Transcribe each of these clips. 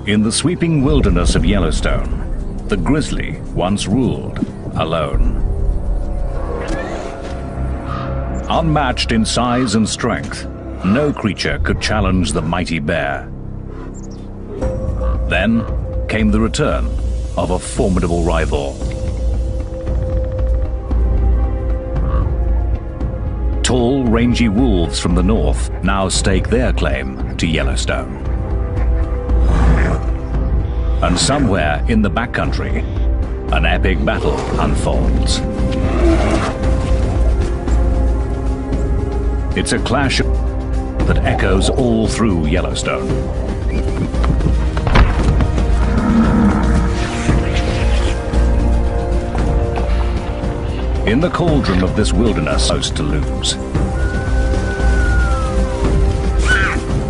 In the sweeping wilderness of Yellowstone, the grizzly once ruled alone. Unmatched in size and strength, no creature could challenge the mighty bear. Then came the return of a formidable rival. Tall, rangy wolves from the north now stake their claim to Yellowstone. And somewhere in the backcountry, an epic battle unfolds. It's a clash that echoes all through Yellowstone. In the cauldron of this wilderness, most to lose.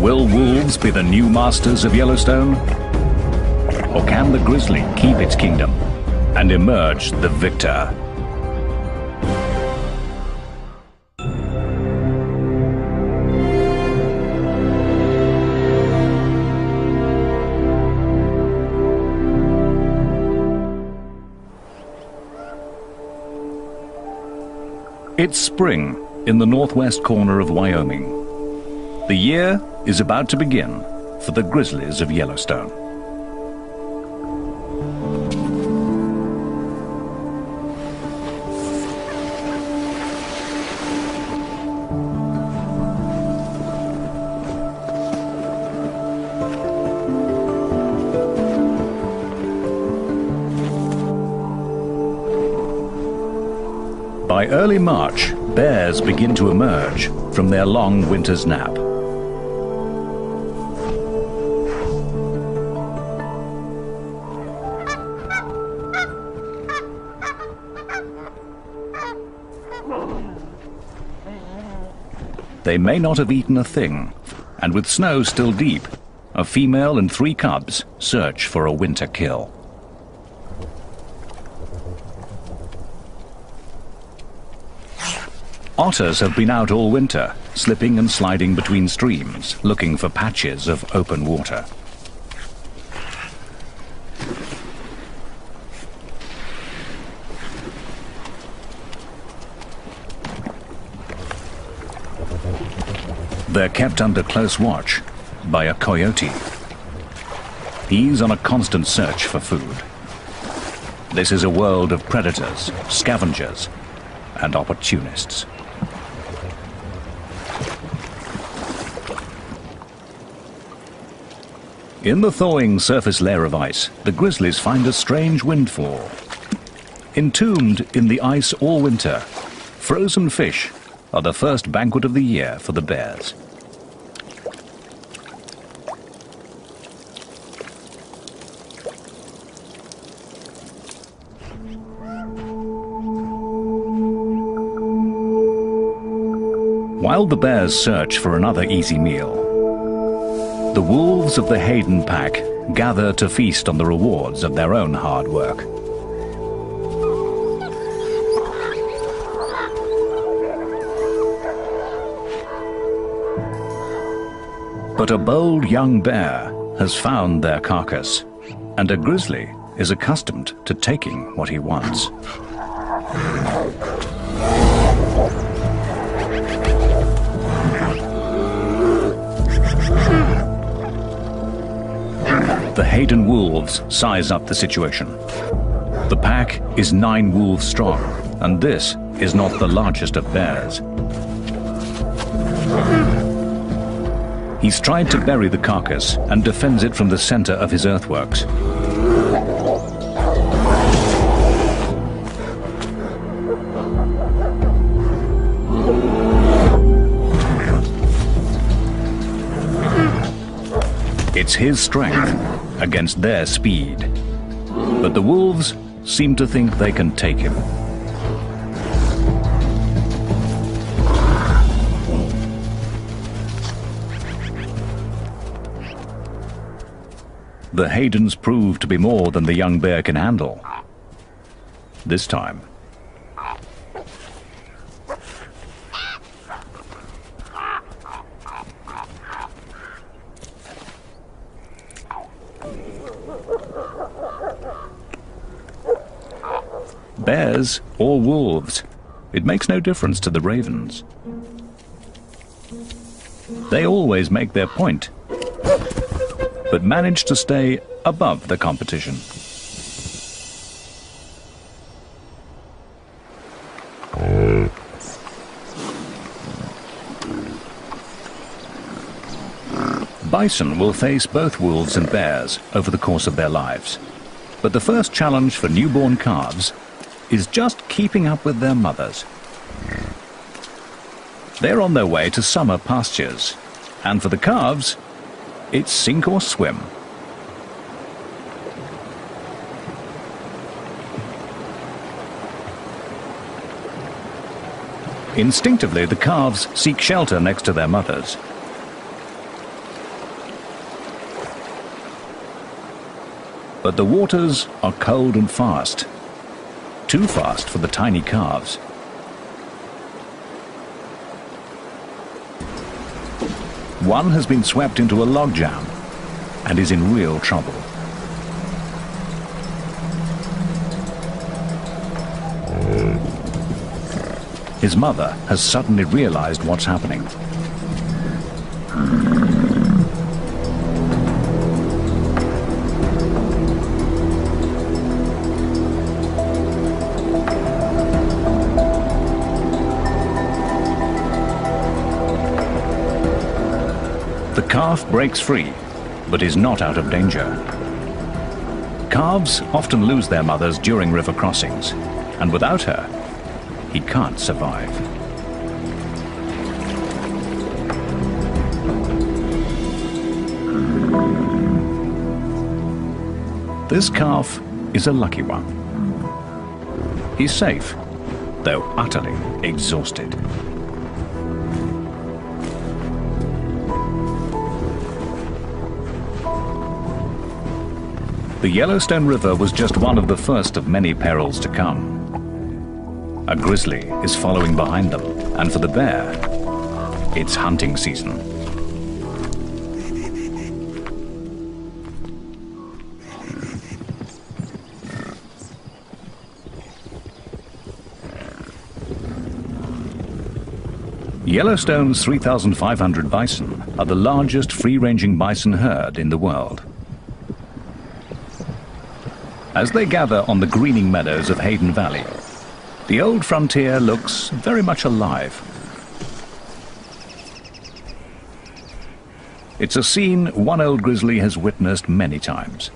Will wolves be the new masters of Yellowstone? Or can the grizzly keep its kingdom and emerge the victor? It's spring in the northwest corner of Wyoming. The year is about to begin for the grizzlies of Yellowstone. By early March, bears begin to emerge from their long winter's nap. They may not have eaten a thing, and with snow still deep, a female and 3 cubs search for a winter kill. Otters have been out all winter, slipping and sliding between streams, looking for patches of open water. They're kept under close watch by a coyote. He's on a constant search for food. This is a world of predators, scavengers, and opportunists. In the thawing surface layer of ice, the grizzlies find a strange windfall. Entombed in the ice all winter, frozen fish are the first banquet of the year for the bears. While the bears search for another easy meal, the wolves of the Hayden pack gather to feast on the rewards of their own hard work. But a bold young bear has found their carcass, and a grizzly is accustomed to taking what he wants. The Hayden wolves size up the situation. The pack is 9 wolves strong, and this is not the largest of bears. He's tried to bury the carcass and defends it from the center of his earthworks. It's his strength against their speed. But the wolves seem to think they can take him. The Haydens prove to be more than the young bear can handle. This time, bears or wolves. It makes no difference to the ravens. They always make their point, but manage to stay above the competition. Bison will face both wolves and bears over the course of their lives. But the first challenge for newborn calves is just keeping up with their mothers. They're on their way to summer pastures, and for the calves, it's sink or swim. Instinctively, the calves seek shelter next to their mothers. But the waters are cold and fast. Too fast for the tiny calves. One has been swept into a logjam and is in real trouble. His mother has suddenly realized what's happening. The calf breaks free, but is not out of danger. Calves often lose their mothers during river crossings, and without her, he can't survive. This calf is a lucky one. He's safe, though utterly exhausted. The Yellowstone River was just one of the first of many perils to come. A grizzly is following behind them, and for the bear, it's hunting season. Yellowstone's 3,500 bison are the largest free-ranging bison herd in the world. As they gather on the greening meadows of Hayden Valley, the old frontier looks very much alive. It's a scene one old grizzly has witnessed many times.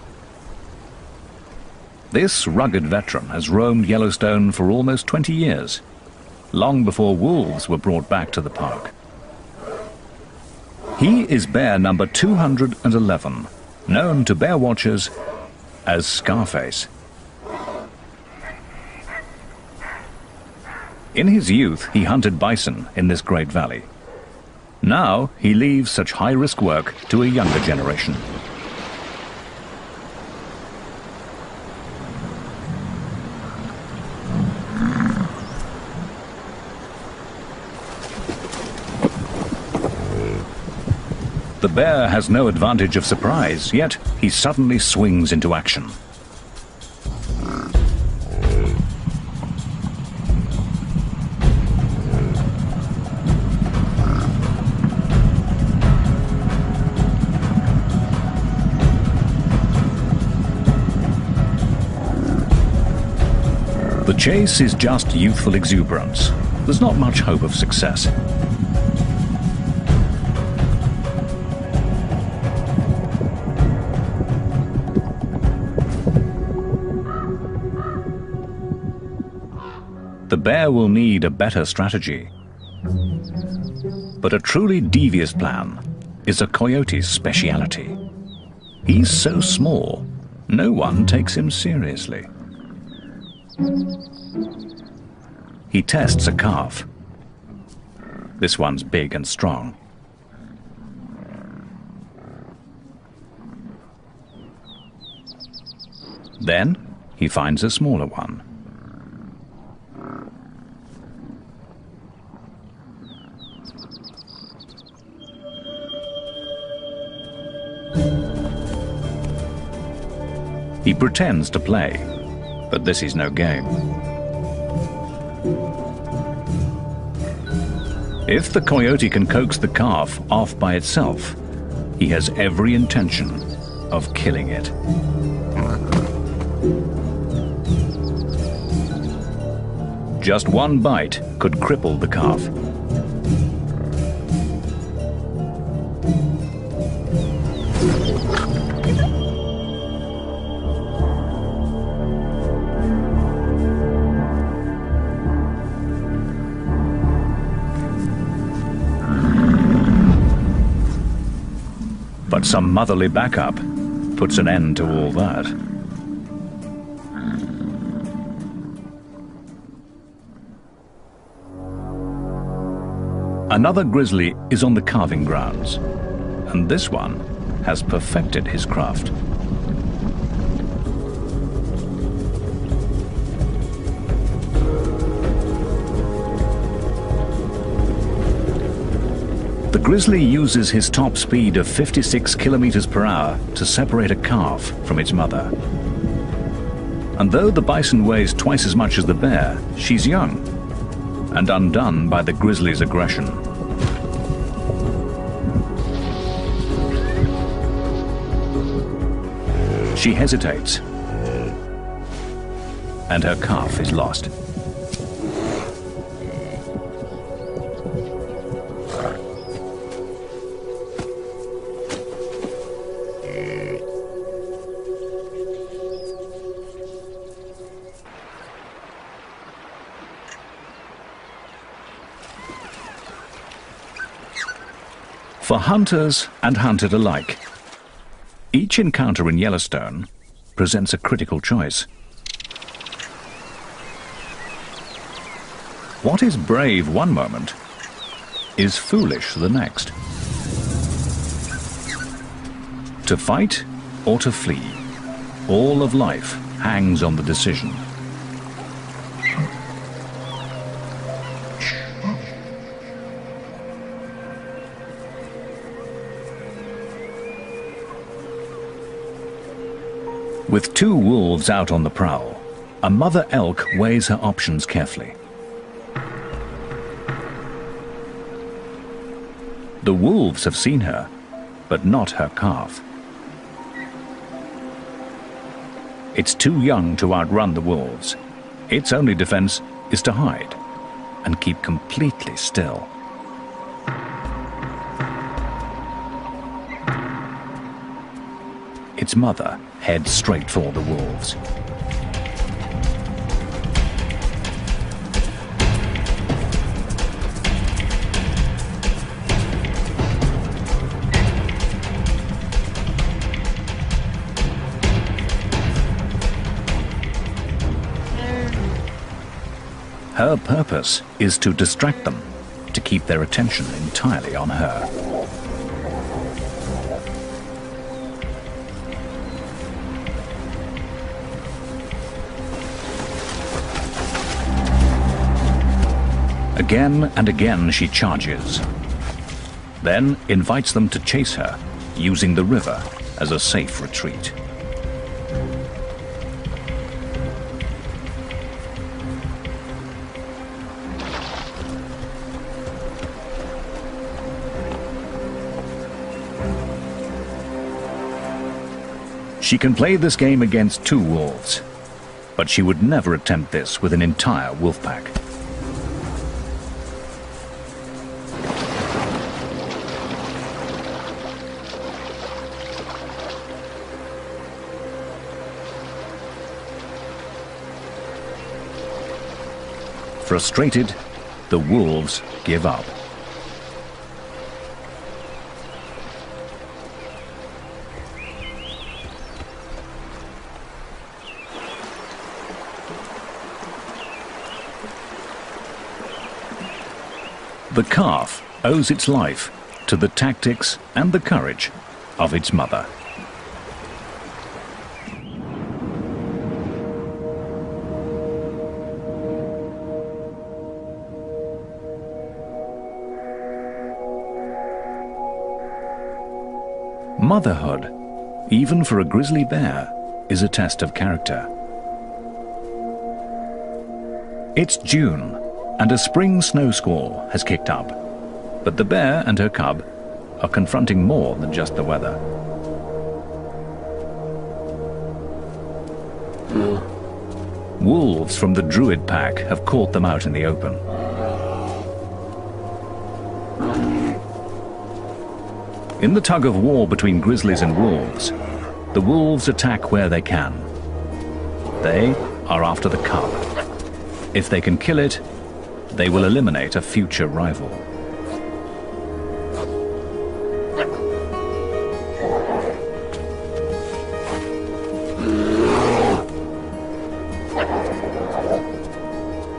This rugged veteran has roamed Yellowstone for almost 20 years, long before wolves were brought back to the park. He is bear number 211, known to bear watchers as Scarface. In his youth, he hunted bison in this great valley. Now, he leaves such high-risk work to a younger generation. The bear has no advantage of surprise, yet he suddenly swings into action. The chase is just youthful exuberance. There's not much hope of success. The bear will need a better strategy. But a truly devious plan is a coyote's speciality. He's so small, no one takes him seriously. He tests a calf. This one's big and strong. Then he finds a smaller one. He pretends to play, but this is no game. If the coyote can coax the calf off by itself, he has every intention of killing it. Just one bite could cripple the calf. But some motherly backup puts an end to all that. Another grizzly is on the calving grounds, and this one has perfected his craft. The grizzly uses his top speed of 56 kilometers per hour to separate a calf from its mother. And though the bison weighs twice as much as the bear, she's young and undone by the grizzly's aggression. She hesitates, and her calf is lost. For hunters and hunted alike, each encounter in Yellowstone presents a critical choice. What is brave one moment is foolish the next. To fight or to flee, all of life hangs on the decision. With two wolves out on the prowl, a mother elk weighs her options carefully. The wolves have seen her, but not her calf. It's too young to outrun the wolves. Its only defense is to hide and keep completely still. Its mother heads straight for the wolves. Her purpose is to distract them, to keep their attention entirely on her. Again and again she charges, then invites them to chase her, using the river as a safe retreat. She can play this game against two wolves, but she would never attempt this with an entire wolf pack. Frustrated, the wolves give up. The calf owes its life to the tactics and the courage of its mother. Motherhood, even for a grizzly bear, is a test of character. It's June, and a spring snow squall has kicked up. But the bear and her cub are confronting more than just the weather. Wolves from the Druid pack have caught them out in the open. In the tug-of-war between grizzlies and wolves, the wolves attack where they can. They are after the cub. If they can kill it, they will eliminate a future rival.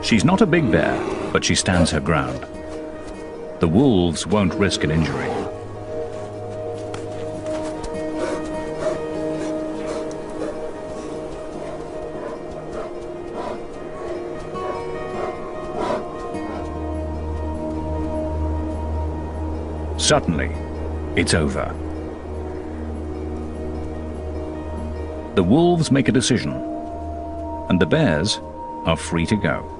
She's not a big bear, but she stands her ground. The wolves won't risk an injury. Suddenly, it's over. The wolves make a decision, and the bears are free to go.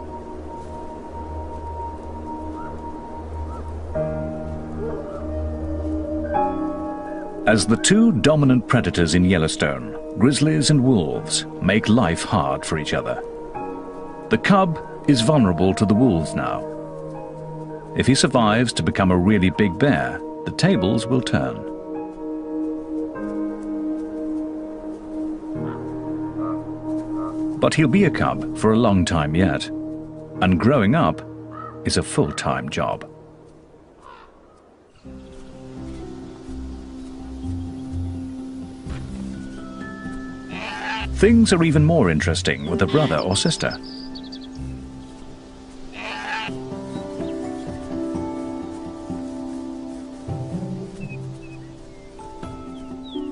As the two dominant predators in Yellowstone, grizzlies and wolves make life hard for each other. The cub is vulnerable to the wolves now. If he survives to become a really big bear, the tables will turn. But he'll be a cub for a long time yet, and growing up is a full-time job. Things are even more interesting with a brother or sister.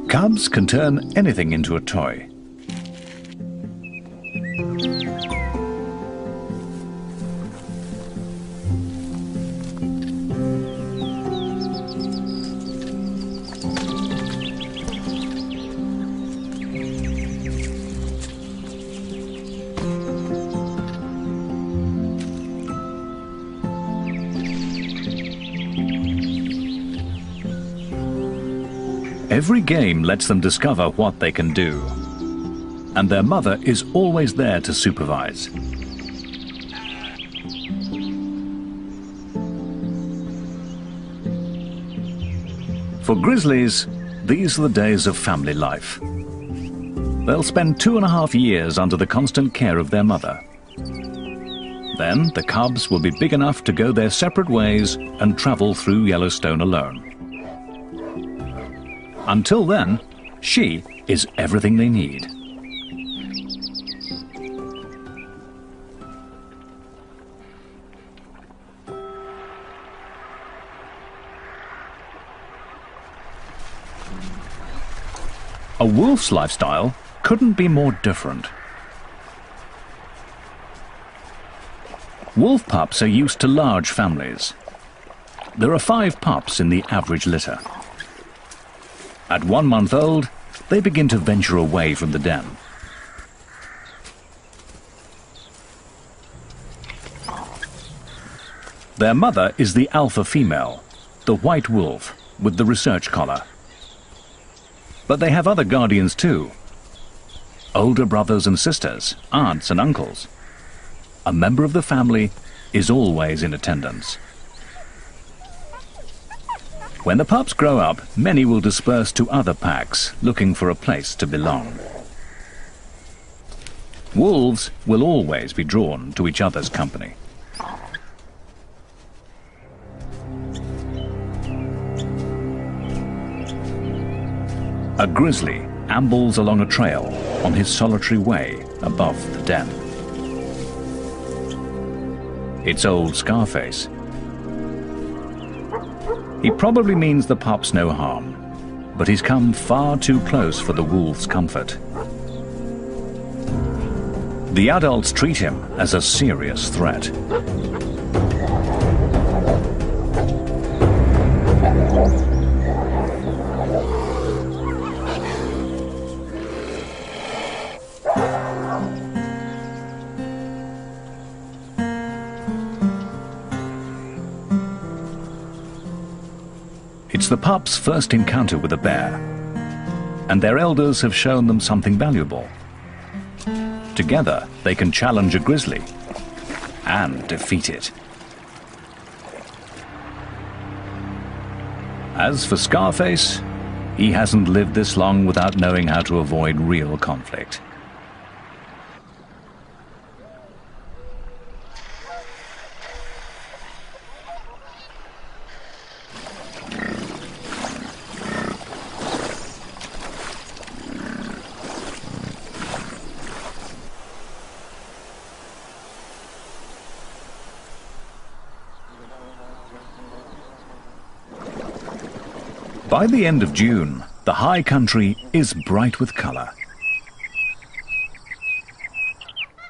Cubs can turn anything into a toy. Every game lets them discover what they can do, and their mother is always there to supervise. For grizzlies, these are the days of family life. They'll spend 2.5 years under the constant care of their mother. Then the cubs will be big enough to go their separate ways and travel through Yellowstone alone. Until then, she is everything they need. A wolf's lifestyle couldn't be more different. Wolf pups are used to large families. There are 5 pups in the average litter. At 1 month old, they begin to venture away from the den. Their mother is the alpha female, the white wolf with the research collar. But they have other guardians too. Older brothers and sisters, aunts and uncles. A member of the family is always in attendance. When the pups grow up, many will disperse to other packs, looking for a place to belong. Wolves will always be drawn to each other's company. A grizzly ambles along a trail on his solitary way above the den. It's old Scarface. He probably means the pups no harm, but he's come far too close for the wolves' comfort. The adults treat him as a serious threat. It's the pups' first encounter with a bear, and their elders have shown them something valuable. Together, they can challenge a grizzly and defeat it. As for Scarface, he hasn't lived this long without knowing how to avoid real conflict. By the end of June, the high country is bright with color.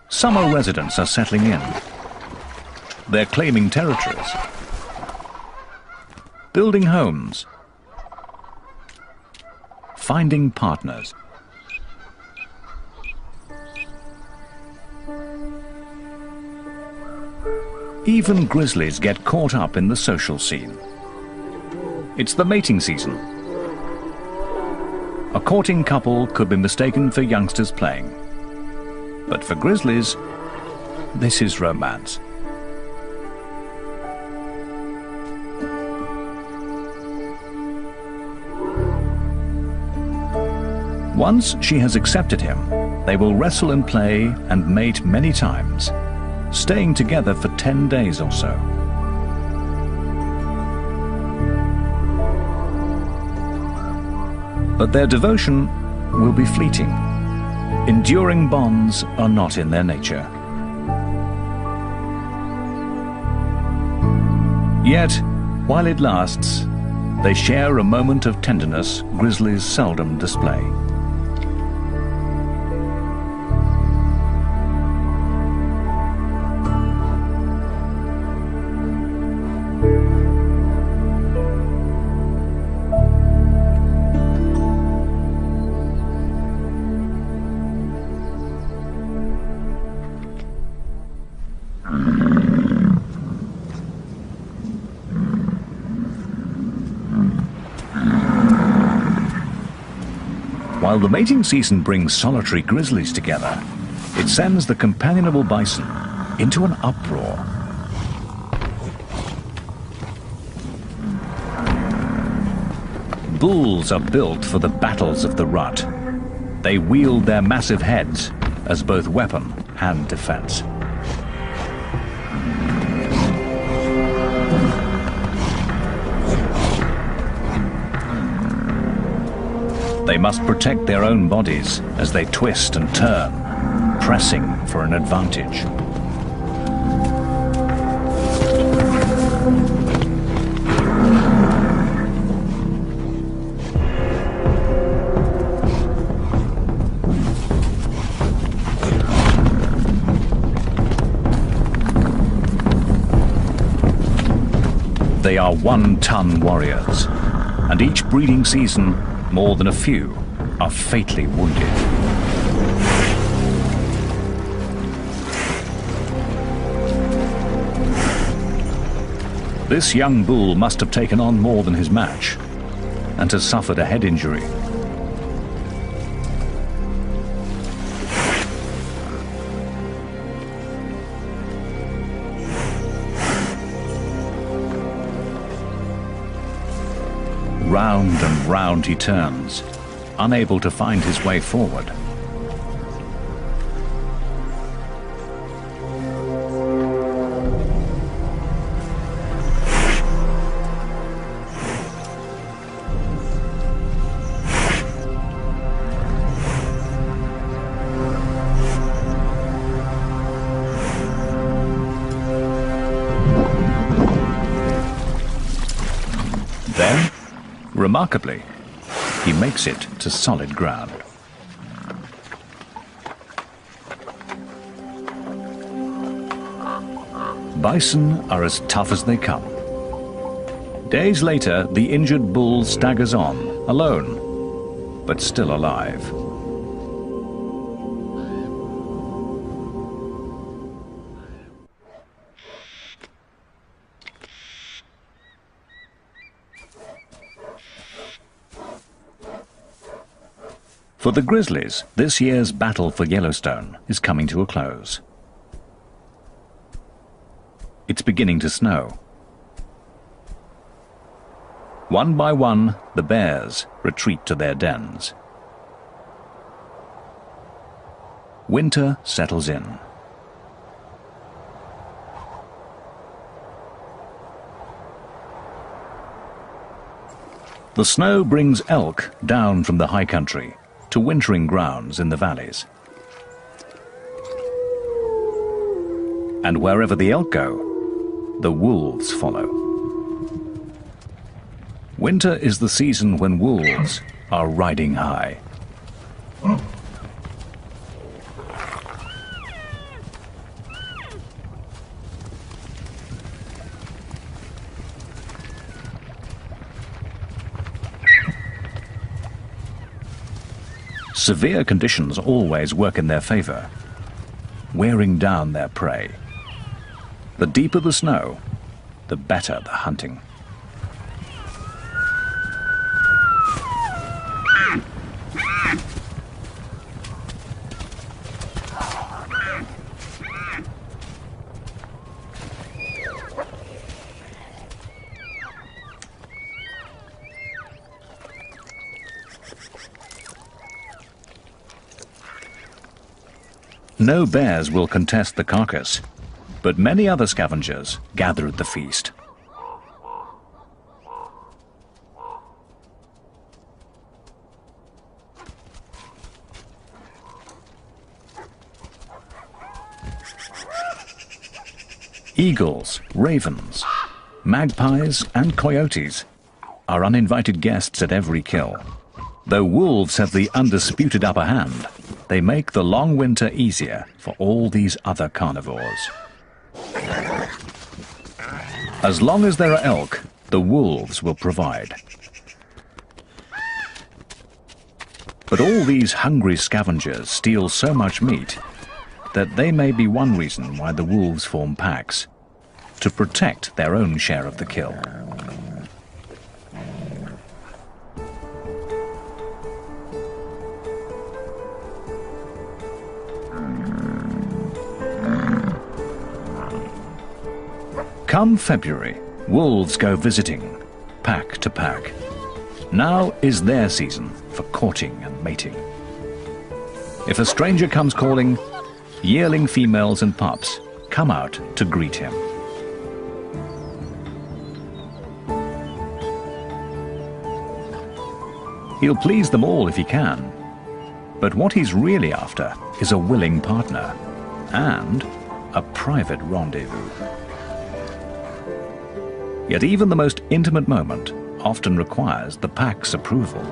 Summer residents are settling in. They're claiming territories, building homes, finding partners. Even grizzlies get caught up in the social scene. It's the mating season. A courting couple could be mistaken for youngsters playing. But for grizzlies, this is romance. Once she has accepted him, they will wrestle and play and mate many times, staying together for 10 days or so. But their devotion will be fleeting. Enduring bonds are not in their nature. Yet, while it lasts, they share a moment of tenderness grizzlies seldom display. While the mating season brings solitary grizzlies together, it sends the companionable bison into an uproar. Bulls are built for the battles of the rut. They wield their massive heads as both weapon and defense. They must protect their own bodies as they twist and turn, pressing for an advantage. They are one-ton warriors, and each breeding season, more than a few are fatally wounded. This young bull must have taken on more than his match and has suffered a head injury. Round and round he turns, unable to find his way forward. Then, remarkably, he makes it to solid ground. Bison are as tough as they come. Days later, the injured bull staggers on, alone, but still alive. For the grizzlies, this year's battle for Yellowstone is coming to a close. It's beginning to snow. One by one, the bears retreat to their dens. Winter settles in. The snow brings elk down from the high country to wintering grounds in the valleys. And wherever the elk go, the wolves follow. Winter is the season when wolves are riding high. Severe conditions always work in their favor, wearing down their prey. The deeper the snow, the better the hunting. No bears will contest the carcass, but many other scavengers gather at the feast. Eagles, ravens, magpies and coyotes are uninvited guests at every kill. Though wolves have the undisputed upper hand, they make the long winter easier for all these other carnivores. As long as there are elk, the wolves will provide. But all these hungry scavengers steal so much meat that they may be one reason why the wolves form packs, to protect their own share of the kill. Come February, wolves go visiting, pack to pack. Now is their season for courting and mating. If a stranger comes calling, yearling females and pups come out to greet him. He'll please them all if he can, but what he's really after is a willing partner and a private rendezvous. Yet even the most intimate moment often requires the pack's approval.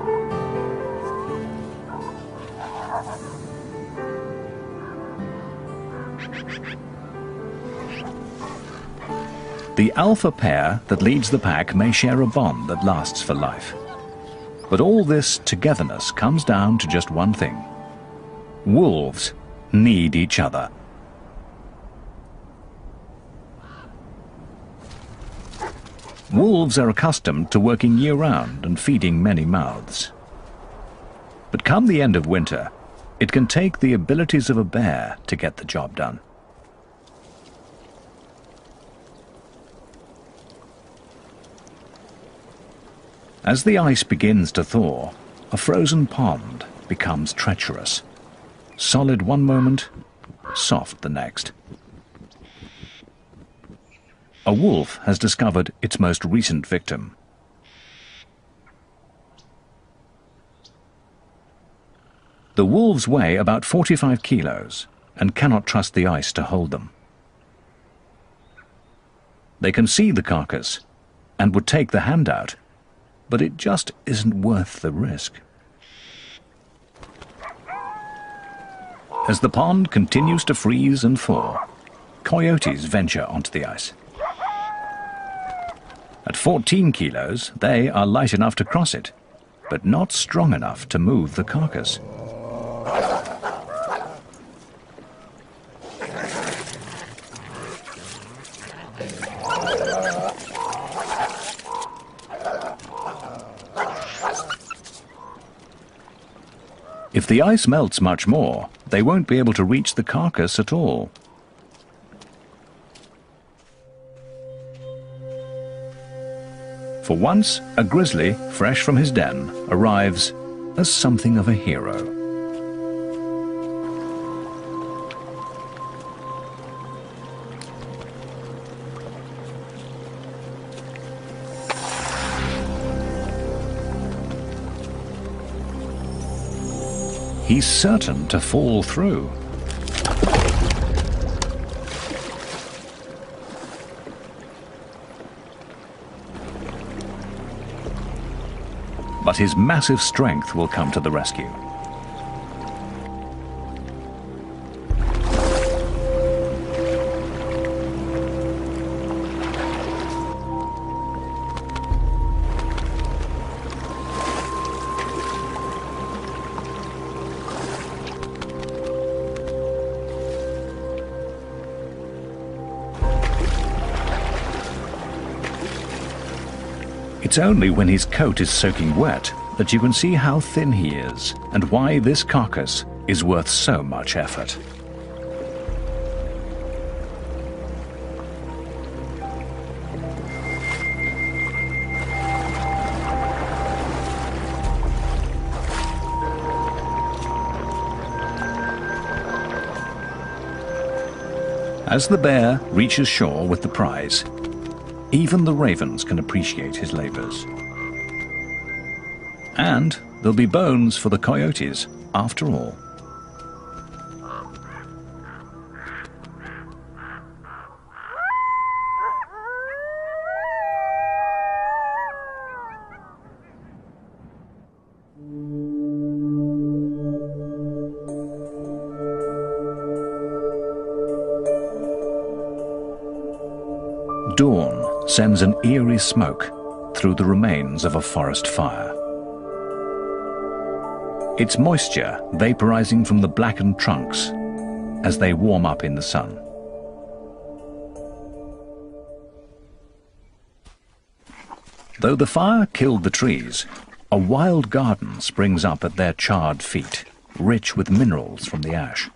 The alpha pair that leads the pack may share a bond that lasts for life. But all this togetherness comes down to just one thing. Wolves need each other. Wolves are accustomed to working year-round and feeding many mouths. But come the end of winter, it can take the abilities of a bear to get the job done. As the ice begins to thaw, a frozen pond becomes treacherous. Solid one moment, soft the next. A wolf has discovered its most recent victim. The wolves weigh about 45 kilos and cannot trust the ice to hold them. They can see the carcass and would take the hand out, but it just isn't worth the risk. As the pond continues to freeze and thaw, coyotes venture onto the ice. At 14 kilos, they are light enough to cross it, but not strong enough to move the carcass. If the ice melts much more, they won't be able to reach the carcass at all. For once, a grizzly, fresh from his den, arrives as something of a hero. He's certain to fall through. But his massive strength will come to the rescue. It's only when his coat is soaking wet that you can see how thin he is and why this carcass is worth so much effort. As the bear reaches shore with the prize, even the ravens can appreciate his labors. And there'll be bones for the coyotes, after all. Dawn sends an eerie smoke through the remains of a forest fire. It's moisture vaporizing from the blackened trunks as they warm up in the sun. Though the fire killed the trees, a wild garden springs up at their charred feet, rich with minerals from the ash.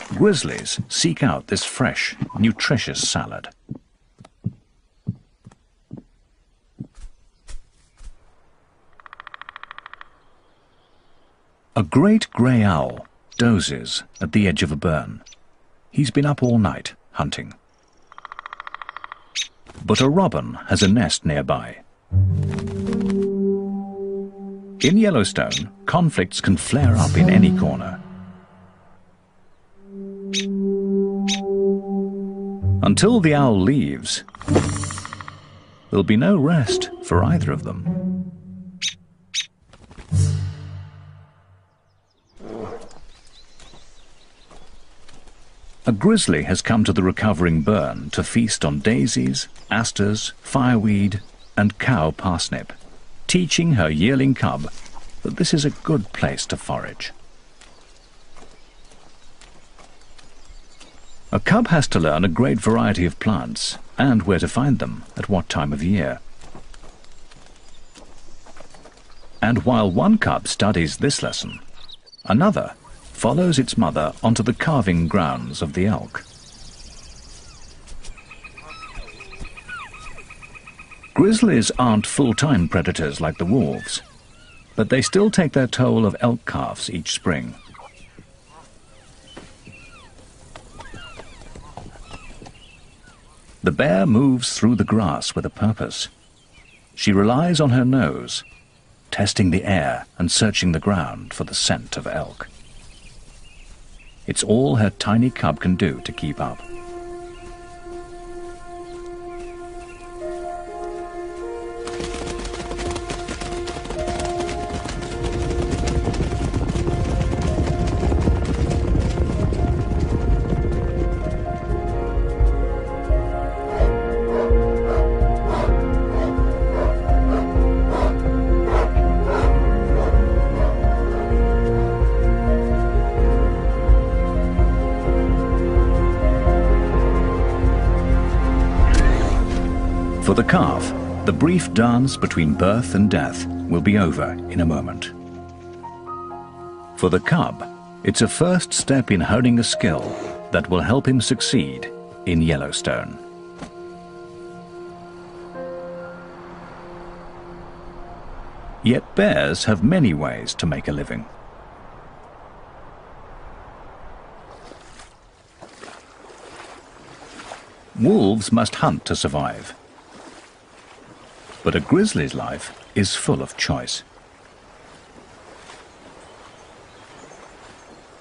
Grizzlies seek out this fresh, nutritious salad. A great grey owl dozes at the edge of a burn. He's been up all night hunting. But a robin has a nest nearby. In Yellowstone, conflicts can flare up in any corner. Until the owl leaves, there'll be no rest for either of them. A grizzly has come to the recovering burn to feast on daisies, asters, fireweed, and cow parsnip, teaching her yearling cub that this is a good place to forage. A cub has to learn a great variety of plants and where to find them at what time of year. And while one cub studies this lesson, another follows its mother onto the calving grounds of the elk. Grizzlies aren't full-time predators like the wolves, but they still take their toll of elk calves each spring. The bear moves through the grass with a purpose. She relies on her nose, testing the air and searching the ground for the scent of elk. It's all her tiny cub can do to keep up. For the calf, the brief dance between birth and death will be over in a moment. For the cub, it's a first step in honing a skill that will help him succeed in Yellowstone. Yet bears have many ways to make a living. Wolves must hunt to survive. But a grizzly's life is full of choice.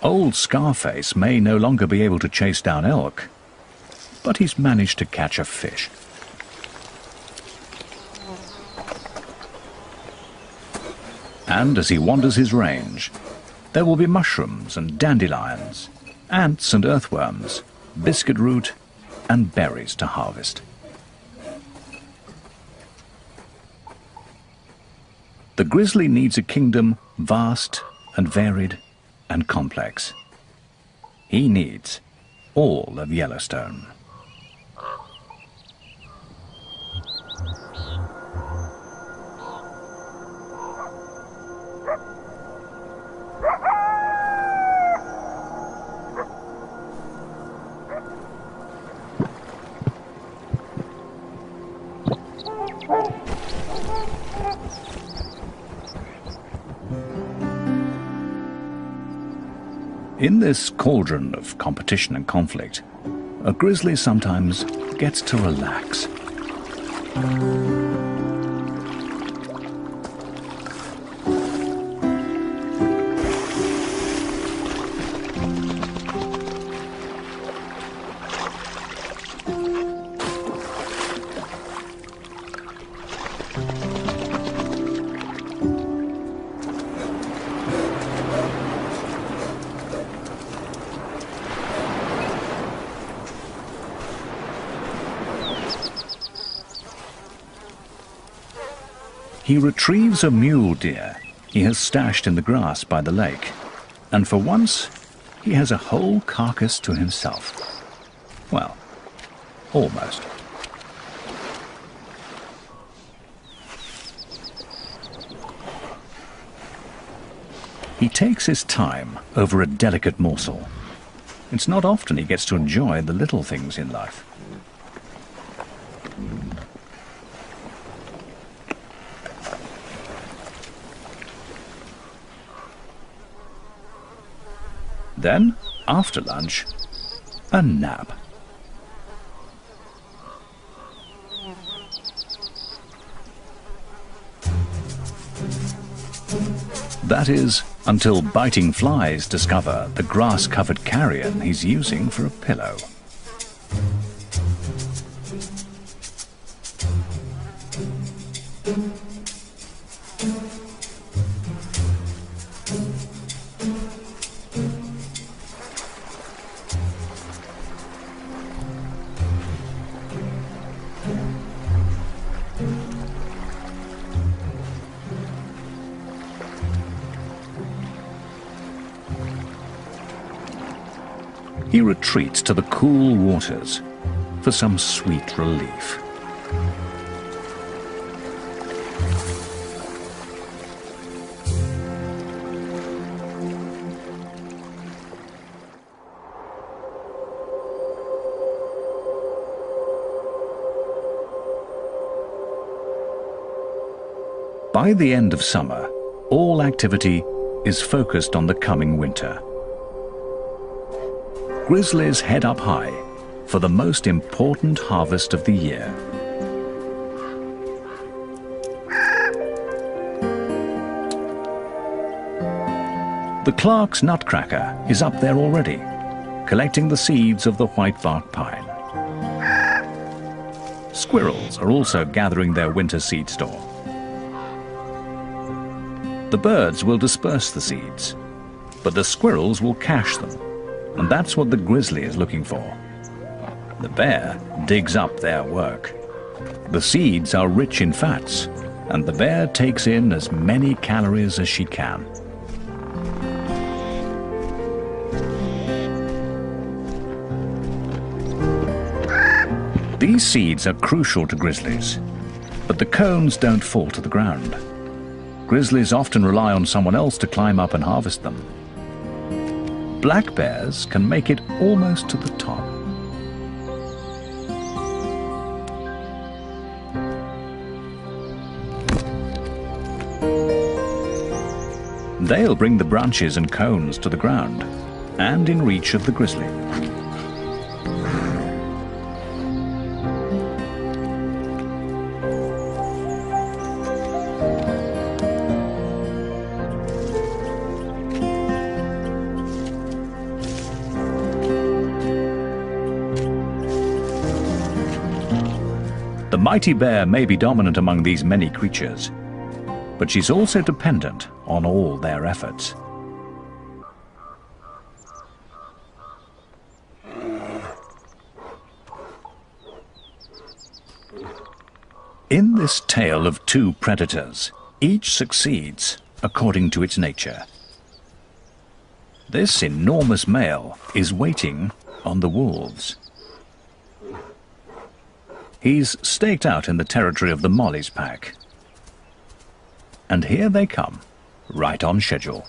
Old Scarface may no longer be able to chase down elk, but he's managed to catch a fish. And as he wanders his range, there will be mushrooms and dandelions, ants and earthworms, biscuit root and berries to harvest. The grizzly needs a kingdom vast and varied and complex. He needs all of Yellowstone. In this cauldron of competition and conflict, a grizzly sometimes gets to relax. He retrieves a mule deer he has stashed in the grass by the lake, and for once he has a whole carcass to himself. Well, almost. He takes his time over a delicate morsel. It's not often he gets to enjoy the little things in life. Then, after lunch, a nap. That is, until biting flies discover the grass-covered carrion he's using for a pillow. He retreats to the cool waters for some sweet relief. By the end of summer, all activity is focused on the coming winter. Grizzlies head up high for the most important harvest of the year. The Clark's nutcracker is up there already, collecting the seeds of the whitebark pine. Squirrels are also gathering their winter seed store. The birds will disperse the seeds, but the squirrels will cache them. And that's what the grizzly is looking for. The bear digs up their work. The seeds are rich in fats, and the bear takes in as many calories as she can. These seeds are crucial to grizzlies, but the cones don't fall to the ground. Grizzlies often rely on someone else to climb up and harvest them, black bears can make it almost to the top. They'll bring the branches and cones to the ground and in reach of the grizzly. The mighty bear may be dominant among these many creatures, but she's also dependent on all their efforts. In this tale of two predators, each succeeds according to its nature. This enormous male is waiting on the wolves. He's staked out in the territory of the Molly's pack. And here they come, right on schedule.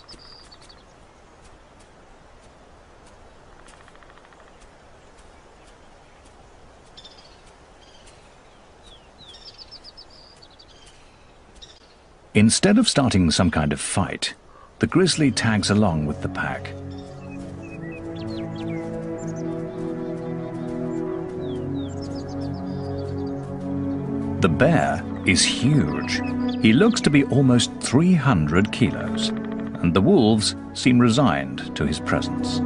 Instead of starting some kind of fight, the grizzly tags along with the pack. The bear is huge. He looks to be almost 300 kilos, and the wolves seem resigned to his presence.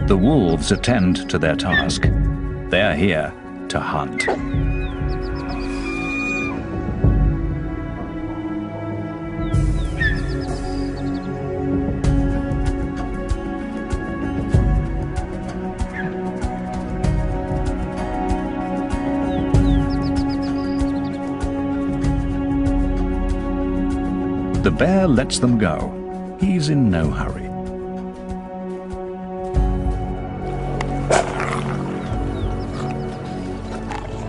The wolves attend to their task. They are here to hunt. The bear lets them go. He's in no hurry.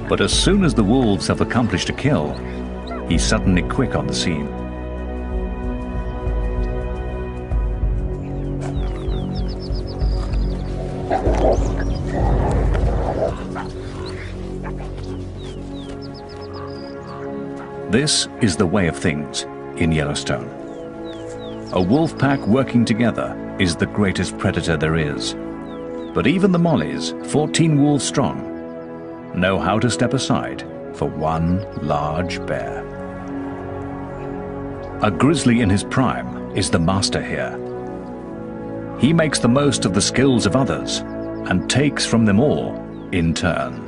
But as soon as the wolves have accomplished a kill, he's suddenly quick on the scene. This is the way of things in Yellowstone. A wolf pack working together is the greatest predator there is. But even the Mollies, 14 wolves strong, know how to step aside for one large bear. A grizzly in his prime is the master here. He makes the most of the skills of others and takes from them all in turn.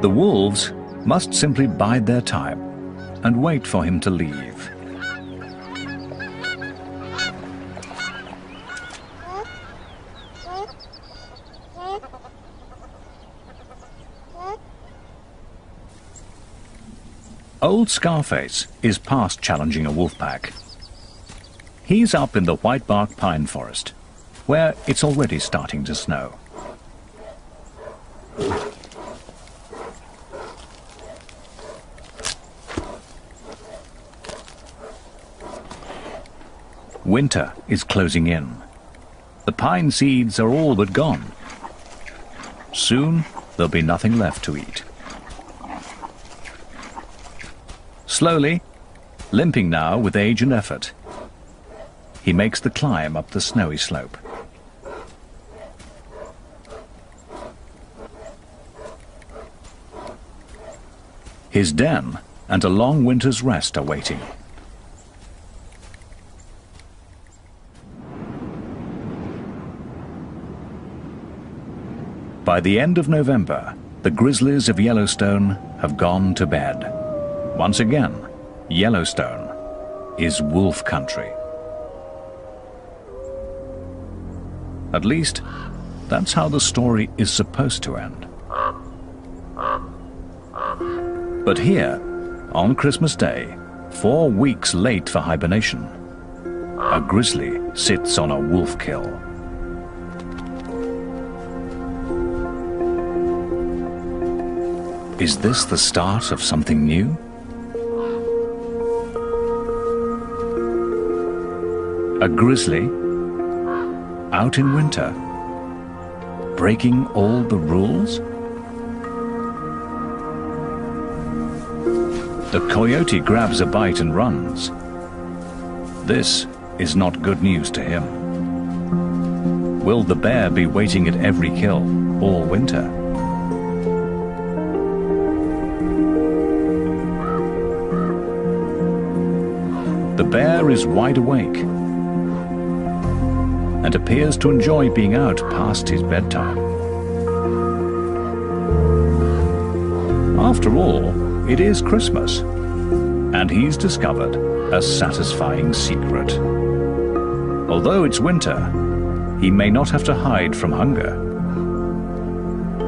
The wolves must simply bide their time and wait for him to leave. Old Scarface is past challenging a wolf pack. He's up in the whitebark pine forest, where it's already starting to snow. Winter is closing in. The pine seeds are all but gone. Soon there'll be nothing left to eat. Slowly, limping now with age and effort, he makes the climb up the snowy slope. His den and a long winter's rest are waiting. By the end of November, the grizzlies of Yellowstone have gone to bed. Once again, Yellowstone is wolf country. At least, that's how the story is supposed to end. But here, on Christmas Day, 4 weeks late for hibernation, a grizzly sits on a wolf kill. Is this the start of something new? A grizzly out in winter, breaking all the rules? The coyote grabs a bite and runs. This is not good news to him. Will the bear be waiting at every kill all winter? The bear is wide awake and appears to enjoy being out past his bedtime. After all, it is Christmas, and he's discovered a satisfying secret. Although it's winter, he may not have to hide from hunger.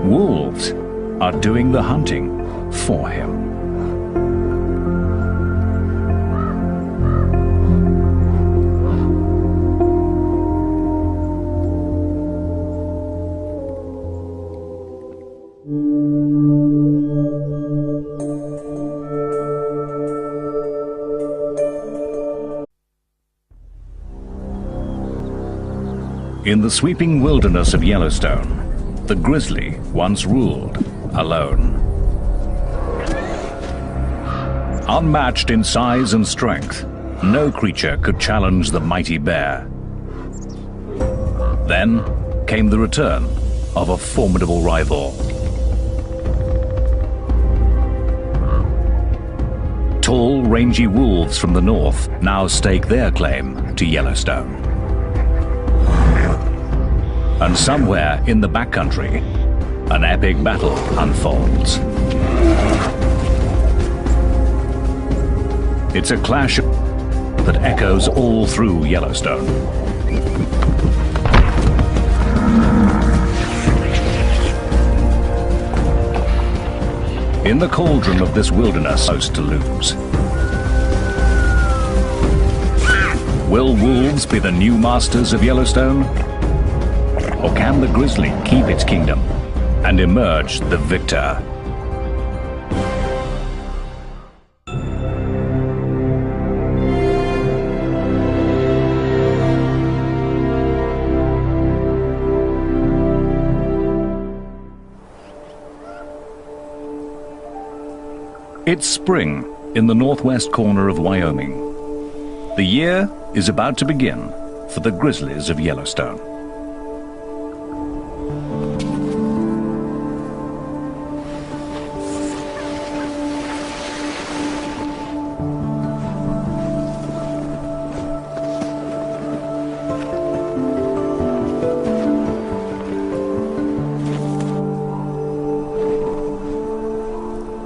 Wolves are doing the hunting for him. In the sweeping wilderness of Yellowstone, the grizzly once ruled alone. Unmatched in size and strength, no creature could challenge the mighty bear. Then came the return of a formidable rival. Tall, rangy wolves from the north now stake their claim to Yellowstone. And somewhere in the backcountry, an epic battle unfolds. It's a clash that echoes all through Yellowstone. In the cauldron of this wilderness, most to lose. Will wolves be the new masters of Yellowstone? Or can the grizzly keep its kingdom and emerge the victor? It's spring in the northwest corner of Wyoming. The year is about to begin for the grizzlies of Yellowstone.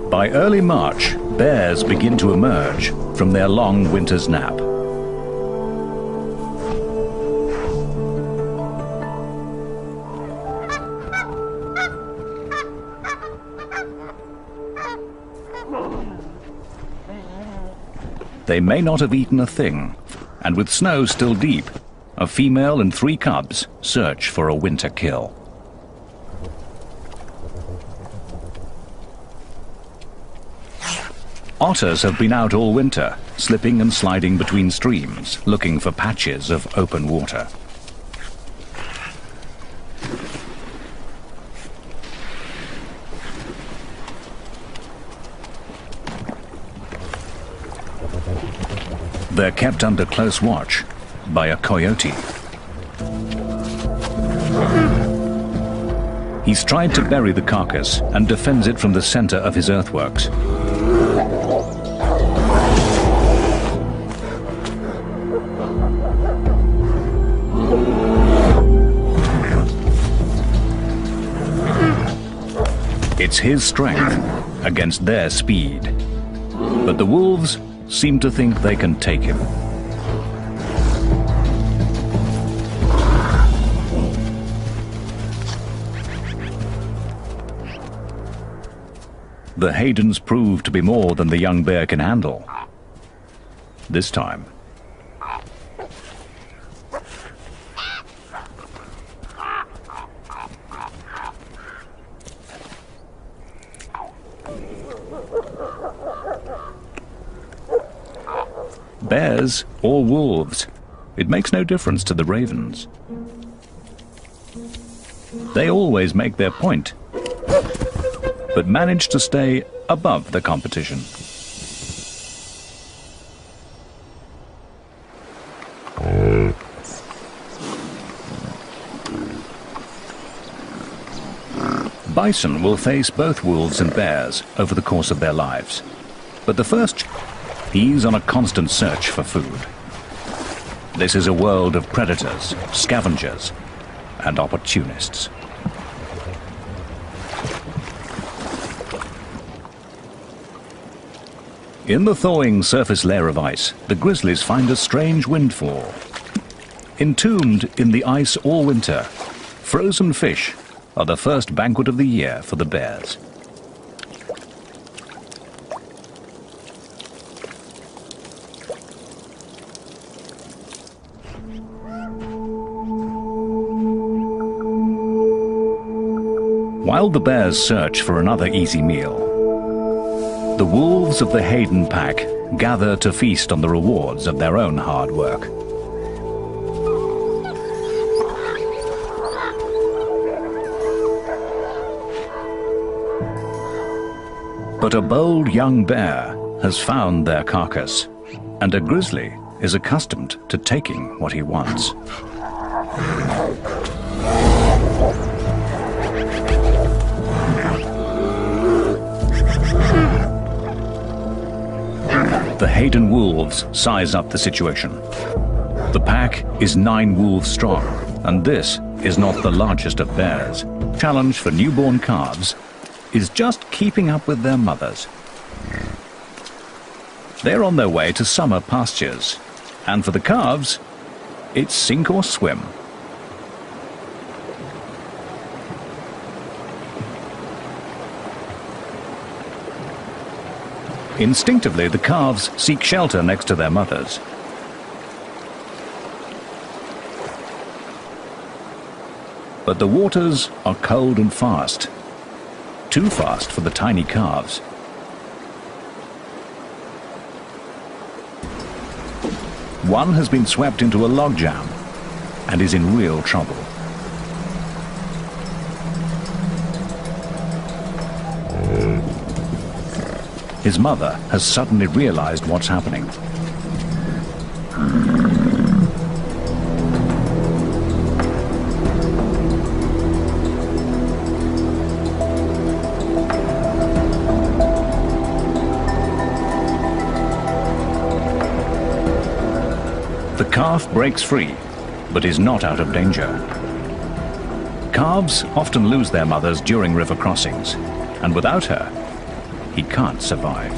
By early March, bears begin to emerge from their long winter's nap. They may not have eaten a thing, and with snow still deep, a female and 3 cubs search for a winter kill. Otters have been out all winter, slipping and sliding between streams, looking for patches of open water. They're kept under close watch by a coyote. He's tried to bury the carcass and defends it from the center of his earthworks. It's his strength against their speed. But the wolves seem to think they can take him. The Haydens prove to be more than the young bear can handle. This time, bears or wolves. It makes no difference to the ravens. They always make their point, but manage to stay above the competition. Bison will face both wolves and bears over the course of their lives. But the first, he's on a constant search for food. This is a world of predators, scavengers, and opportunists. In the thawing surface layer of ice, the grizzlies find a strange windfall. Entombed in the ice all winter, frozen fish are the first banquet of the year for the bears. While the bears search for another easy meal, the wolves of the Hayden pack gather to feast on the rewards of their own hard work. But a bold young bear has found their carcass, and a grizzly is accustomed to taking what he wants. The Hayden wolves size up the situation. The pack is 9 wolves strong, and this is not the largest of bears. Challenge for newborn calves is just keeping up with their mothers. They're on their way to summer pastures, and for the calves, it's sink or swim. Instinctively, the calves seek shelter next to their mothers. But the waters are cold and fast. Too fast for the tiny calves. One has been swept into a logjam and is in real trouble. His mother has suddenly realized what's happening. The calf breaks free, but is not out of danger. Calves often lose their mothers during river crossings, and without her, he can't survive.